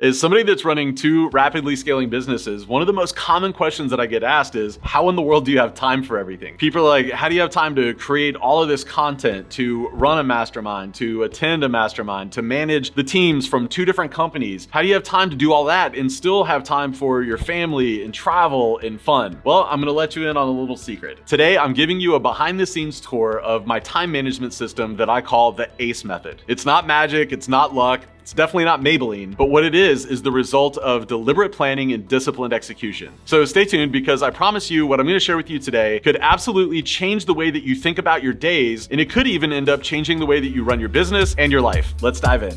As somebody that's running two rapidly scaling businesses, one of the most common questions that I get asked is, how in the world do you have time for everything? People are like, how do you have time to create all of this content, to run a mastermind, to attend a mastermind, to manage the teams from two different companies? How do you have time to do all that and still have time for your family and travel and fun? Well, I'm gonna let you in on a little secret. Today, I'm giving you a behind the scenes tour of my time management system that I call the ACE method. It's not magic, it's not luck, it's definitely not Maybelline, but what it is the result of deliberate planning and disciplined execution. So stay tuned, because I promise you what I'm gonna share with you today could absolutely change the way that you think about your days, and it could even end up changing the way that you run your business and your life. Let's dive in.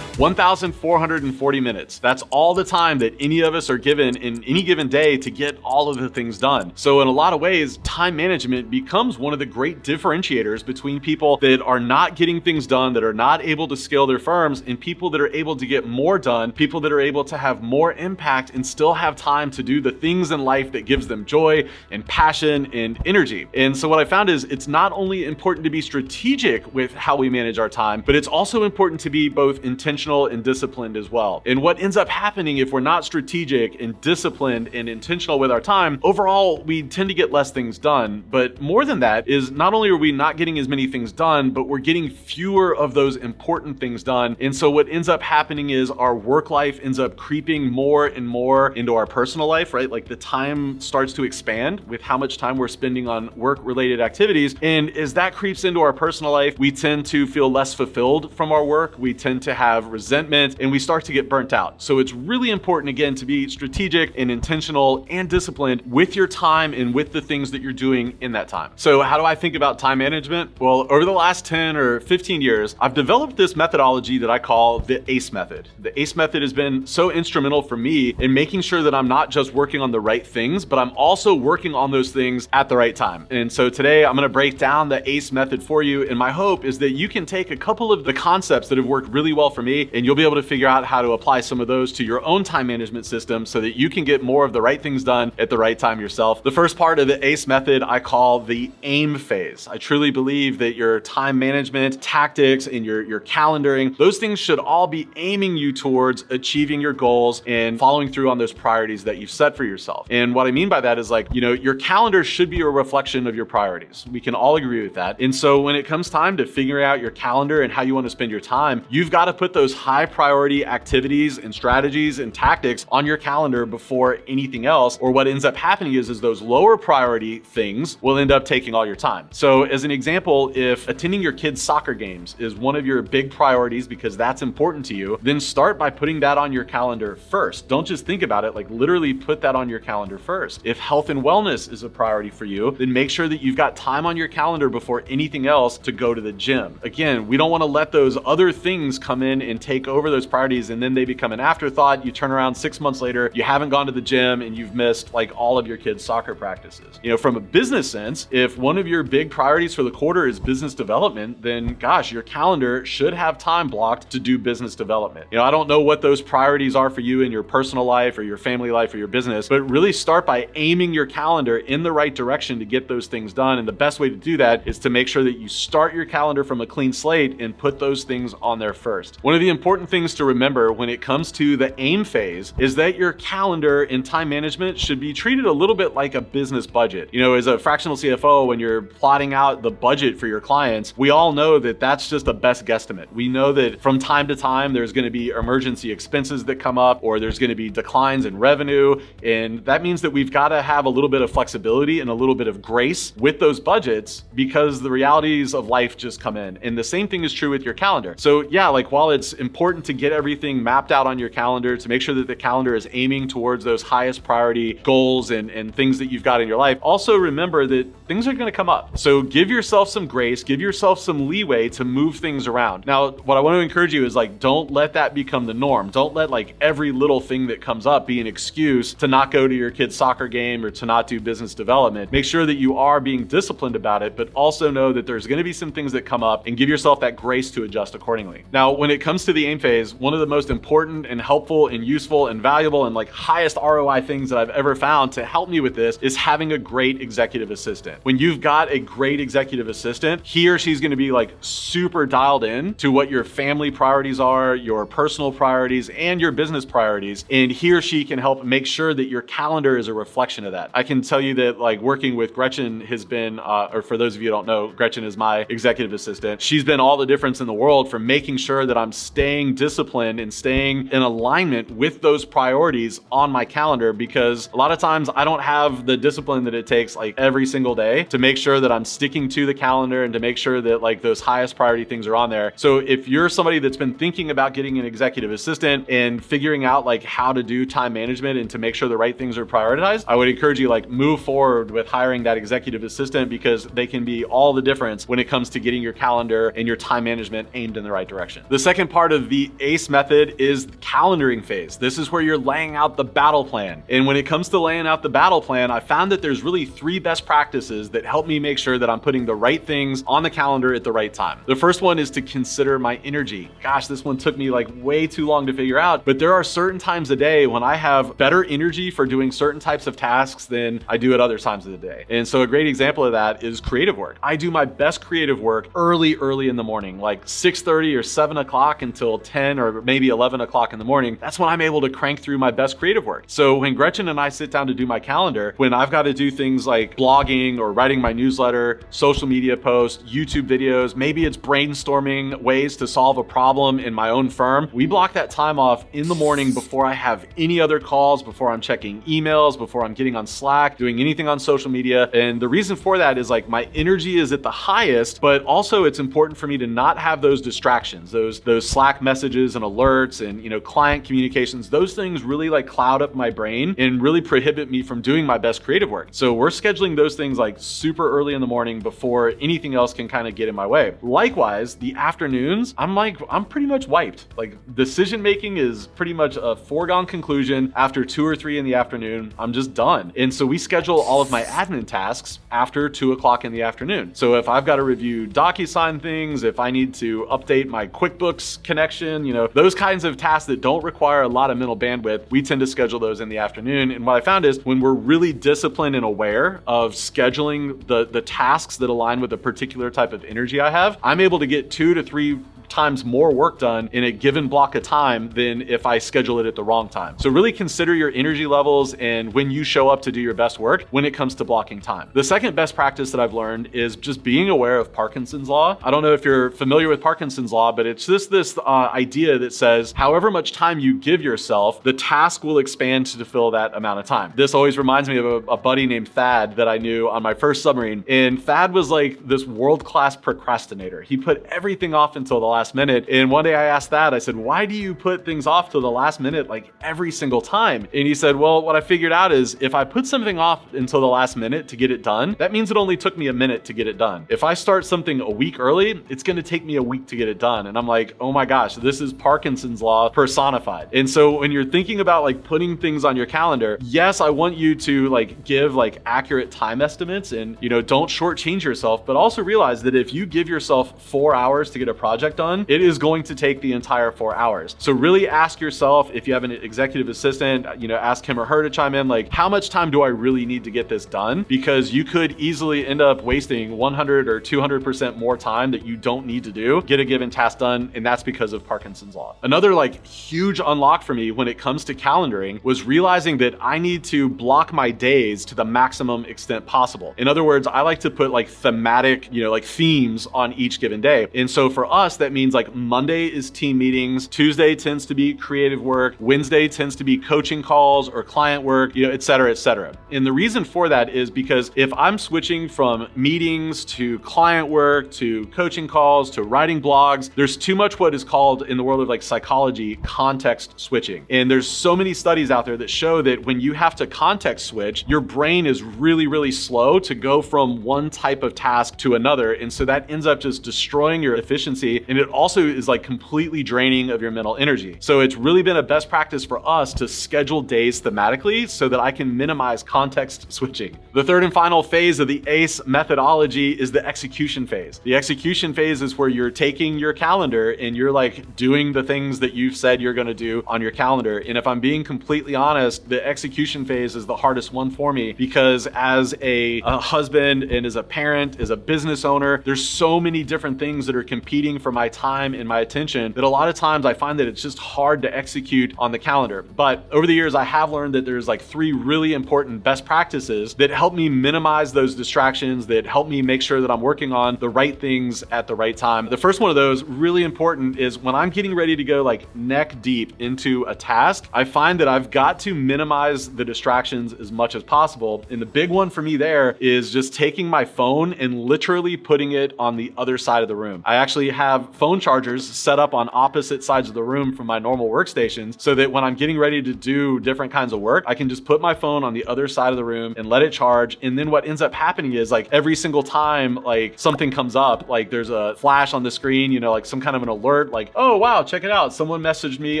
1,440 minutes. That's all the time that any of us are given in any given day to get all of the things done. So in a lot of ways, time management becomes one of the great differentiators between people that are not getting things done, that are not able to scale their firms, and people that are able to get more done, people that are able to have more impact and still have time to do the things in life that gives them joy and passion and energy. And so what I found is it's not only important to be strategic with how we manage our time, but it's also important to be both intentional and disciplined as well. And what ends up happening if we're not strategic and disciplined and intentional with our time, overall, we tend to get less things done. But more than that is, not only are we not getting as many things done, but we're getting fewer of those important things done. And so what ends up happening is our work life ends up creeping more and more into our personal life, right? Like the time starts to expand with how much time we're spending on work-related activities. And as that creeps into our personal life, we tend to feel less fulfilled from our work. We tend to have resentment, and we start to get burnt out. So it's really important, again, to be strategic and intentional and disciplined with your time and with the things that you're doing in that time. So how do I think about time management? Well, over the last 10 or 15 years, I've developed this methodology that I call the ACE method. The ACE method has been so instrumental for me in making sure that I'm not just working on the right things, but I'm also working on those things at the right time. And so today I'm gonna break down the ACE method for you, and my hope is that you can take a couple of the concepts that have worked really well for me, and you'll be able to figure out how to apply some of those to your own time management system so that you can get more of the right things done at the right time yourself. The first part of the ACE method I call the AIM phase. I truly believe that your time management tactics and your calendaring, those things should all be aiming you towards achieving your goals and following through on those priorities that you've set for yourself. And what I mean by that is, like, your calendar should be a reflection of your priorities. We can all agree with that. And so when it comes time to figuring out your calendar and how you want to spend your time, you've got to put those high priority activities and strategies and tactics on your calendar before anything else, or what ends up happening is those lower priority things will end up taking all your time. So as an example, if attending your kids' soccer games is one of your big priorities because that's important to you, then start by putting that on your calendar first. Don't just think about it, like literally put that on your calendar first. If health and wellness is a priority for you, then make sure that you've got time on your calendar before anything else to go to the gym. Again, we don't want to let those other things come in and take over those priorities, and then they become an afterthought. You turn around 6 months later, you haven't gone to the gym, and you've missed like all of your kids' soccer practices. From a business sense, if one of your big priorities for the quarter is business development, then gosh, your calendar should have time blocked to do business development. I don't know what those priorities are for you in your personal life or your family life or your business, but really start by aiming your calendar in the right direction to get those things done. And the best way to do that is to make sure that you start your calendar from a clean slate and put those things on there first. One of the important things to remember when it comes to the AIM phase is that your calendar and time management should be treated a little bit like a business budget. As a fractional CFO, when you're plotting out the budget for your clients, we all know that that's just a best guesstimate. We know that from time to time, there's going to be emergency expenses that come up, or there's going to be declines in revenue. And that means that we've got to have a little bit of flexibility and a little bit of grace with those budgets, because the realities of life just come in. And the same thing is true with your calendar. So yeah, like while it's important to get everything mapped out on your calendar, to make sure that the calendar is aiming towards those highest priority goals and things that you've got in your life, also remember that things are going to come up. So give yourself some grace, give yourself some leeway to move things around. Now, what I want to encourage you is, like, don't let that become the norm. Don't let like every little thing that comes up be an excuse to not go to your kid's soccer game or to not do business development. Make sure that you are being disciplined about it, but also know that there's going to be some things that come up, and give yourself that grace to adjust accordingly. Now, when it comes to the AIM phase, one of the most important and helpful and useful and valuable and like highest ROI things that I've ever found to help me with this is having a great executive assistant. assistant. When you've got a great executive assistant, he or she's going to be like super dialed in to what your family priorities are, your personal priorities, and your business priorities. And he or she can help make sure that your calendar is a reflection of that. I can tell you that like working with Gretchen has been, or for those of you who don't know, Gretchen is my executive assistant. She's been all the difference in the world for making sure that I'm staying disciplined and staying in alignment with those priorities on my calendar, because a lot of times I don't have the discipline that it takes like every single day to make sure that I'm sticking to the calendar and to make sure that like those highest priority things are on there. So if you're somebody that's been thinking about getting an executive assistant and figuring out like how to do time management and to make sure the right things are prioritized, I would encourage you like move forward with hiring that executive assistant, because they can be all the difference when it comes to getting your calendar and your time management aimed in the right direction. The second part of the ACE method is the calendaring phase. This is where you're laying out the battle plan. And when it comes to laying out the battle plan, I found that there's really 3 best practices that help me make sure that I'm putting the right things on the calendar at the right time. The first one is to consider my energy. Gosh, this one took me like way too long to figure out, but there are certain times a day when I have better energy for doing certain types of tasks than I do at other times of the day. And so a great example of that is creative work. I do my best creative work early in the morning, like 6:30 or 7 o'clock until 10 or maybe 11 o'clock in the morning. That's when I'm able to crank through my best creative work. So when Gretchen and I sit down to do my calendar, when I've got to do things like blogging or writing my newsletter, social media posts, YouTube videos, maybe it's brainstorming ways to solve a problem in my own firm, we block that time off in the morning before I have any other calls, before I'm checking emails, before I'm getting on Slack, doing anything on social media. And the reason for that is like my energy is at the highest, but also it's important for me to not have those distractions, those Slack messages and alerts and, client communications. Those things really like cloud up my brain and really prohibit me from doing my best creative work. So we're scheduling those things like super early in the morning before anything else can kind of get in my way. Likewise, the afternoons, I'm pretty much wiped. Like decision making is pretty much a foregone conclusion. After 2 or 3 in the afternoon, I'm just done. And so we schedule all of my admin tasks after 2 o'clock in the afternoon. So if I've got to review DocuSign things, if I need to update my QuickBooks connection, those kinds of tasks that don't require a lot of mental bandwidth, we tend to schedule those in the afternoon. And what I found is when we're really disciplined and aware of scheduling the tasks that align with a particular type of energy I have, I'm able to get 2 to 3 times more work done in a given block of time than if I schedule it at the wrong time. So really consider your energy levels and when you show up to do your best work when it comes to blocking time. The second best practice that I've learned is just being aware of Parkinson's law. I don't know if you're familiar with Parkinson's law, but it's just this idea that says however much time you give yourself, the task will expand to fill that amount of time. This always reminds me of a buddy named Thad that I knew on my first submarine. And Thad was like this world-class procrastinator. He put everything off until the last minute. And one day I asked Thad, I said, why do you put things off to the last minute like every single time? And he said, well, what I figured out is if I put something off until the last minute to get it done, that means it only took me a minute to get it done. If I start something a week early, it's going to take me a week to get it done. And I'm like, oh my gosh, this is Parkinson's law personified. And so when you're thinking about like putting things on your calendar, yes, I want you to like give like accurate time estimates and, don't shortchange yourself, but also realize that if you give yourself 4 hours to get a project done, it is going to take the entire 4 hours. So really ask yourself, if you have an executive assistant, ask him or her to chime in, like, how much time do I really need to get this done? Because you could easily end up wasting 100 or 200% more time that you don't need to do, get a given task done, and that's because of Parkinson's law. Another like huge unlock for me when it comes to calendaring was realizing that I need to block my days to the maximum extent possible. In other words, I like to put like thematic, like themes on each given day. And so for us, that means like Monday is team meetings, Tuesday tends to be creative work, Wednesday tends to be coaching calls or client work, et cetera, et cetera. And the reason for that is because if I'm switching from meetings to client work to coaching calls to writing blogs, there's too much what is called in the world of like psychology, context switching. And there's so many studies out there that show that when you have to context switch, your brain is really, really slow to go from one type of task to another. And so that ends up just destroying your efficiency, and it it also is like completely draining of your mental energy. So it's really been a best practice for us to schedule days thematically so that I can minimize context switching. The third and final phase of the ACE methodology is the execution phase. The execution phase is where you're taking your calendar and you're like doing the things that you've said you're going to do on your calendar. And if I'm being completely honest, the execution phase is the hardest one for me because as a husband and as a parent, as a business owner, there's so many different things that are competing for my time and my attention that a lot of times I find that it's just hard to execute on the calendar. But over the years, I have learned that there's like 3 really important best practices that help me minimize those distractions, that help me make sure that I'm working on the right things at the right time. The first one of those, really important, is when I'm getting ready to go like neck deep into a task, I find that I've got to minimize the distractions as much as possible. And the big one for me there is just taking my phone and literally putting it on the other side of the room. I actually have phone chargers set up on opposite sides of the room from my normal workstations so that when I'm getting ready to do different kinds of work, I can just put my phone on the other side of the room and let it charge. And then what ends up happening is like every single time like something comes up, like there's a flash on the screen, you know, like some kind of an alert, like, oh wow, check it out, someone messaged me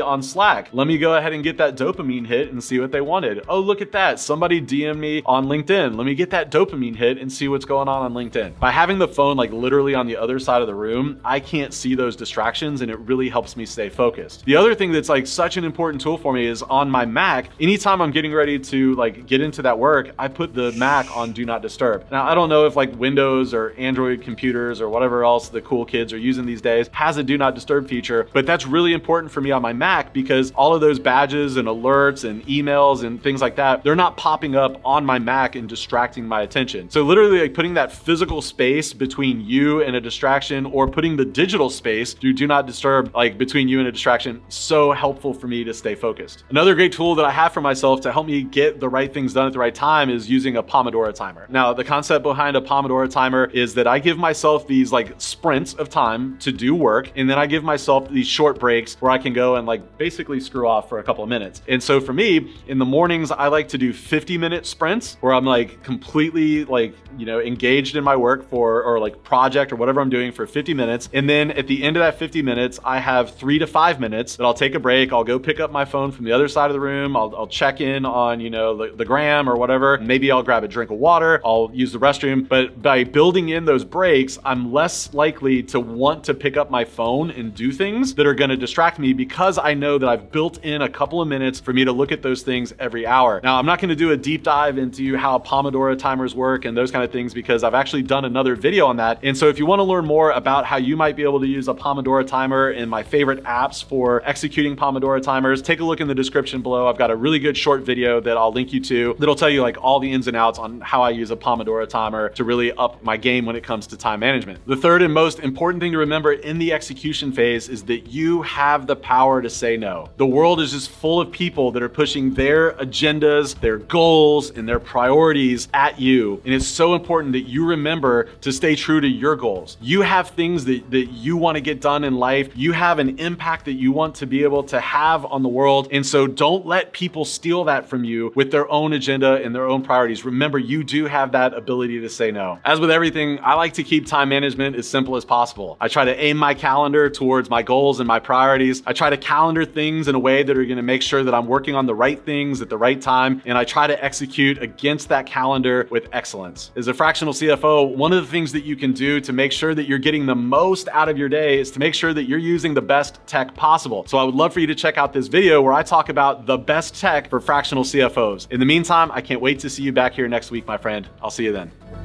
on Slack. Let me go ahead and get that dopamine hit and see what they wanted. Oh, look at that, somebody DM'd me on LinkedIn. Let me get that dopamine hit and see what's going on LinkedIn. By having the phone like literally on the other side of the room, I can't see those distractions and it really helps me stay focused. The other thing that's like such an important tool for me is on my Mac, anytime I'm getting ready to like get into that work, I put the Mac on Do Not Disturb. Now, I don't know if like Windows or Android computers or whatever else the cool kids are using these days has a Do Not Disturb feature, but that's really important for me on my Mac because all of those badges and alerts and emails and things like that, they're not popping up on my Mac and distracting my attention. So literally like putting that physical space between you and a distraction, or putting the digital space through Do Not Disturb like between you and a distraction, so helpful for me to stay focused. Another great tool that I have for myself to help me get the right things done at the right time is using a Pomodoro timer. Now, the concept behind a Pomodoro timer is that I give myself these like sprints of time to do work, and then I give myself these short breaks where I can go and like basically screw off for a couple of minutes. And so for me, in the mornings, I like to do 50-minute sprints where I'm like completely like, you know, engaged in my work or like project or whatever I'm doing for 50 minutes. And then at the end of that 50 minutes, I have 3 to 5 minutes that I'll take a break. I'll go pick up my phone from the other side of the room. I'll check in on, you know, the gram or whatever. Maybe I'll grab a drink of water. I'll use the restroom. But by building in those breaks, I'm less likely to want to pick up my phone and do things that are going to distract me because I know that I've built in a couple of minutes for me to look at those things every hour. Now, I'm not going to do a deep dive into how Pomodoro timers work and those kind of things because I've actually done another video on that. And so if you want to learn more about how you might be able to use a Pomodoro timer and my favorite apps for executing Pomodoro timers, take a look in the description below. I've got a really good short video that I'll link you to that'll tell you like all the ins and outs on how I use a Pomodoro timer to really up my game when it comes to time management. The third and most important thing to remember in the execution phase is that you have the power to say no. The world is just full of people that are pushing their agendas, their goals, and their priorities at you. And it's so important that you remember to stay true to your goals. You have things that you want to get done in life. You have an impact that you want to be able to have on the world. And so don't let people steal that from you with their own agenda and their own priorities. Remember, you do have that ability to say no. As with everything, I like to keep time management as simple as possible. I try to aim my calendar towards my goals and my priorities. I try to calendar things in a way that are going to make sure that I'm working on the right things at the right time. And I try to execute against that calendar with excellence. As a fractional CFO, one of the things that you can do to make sure that you're getting the most out of your day is to make sure that you're using the best tech possible. So I would love for you to check out this video where I talk about the best tech for fractional CFOs. In the meantime, I can't wait to see you back here next week, my friend. I'll see you then.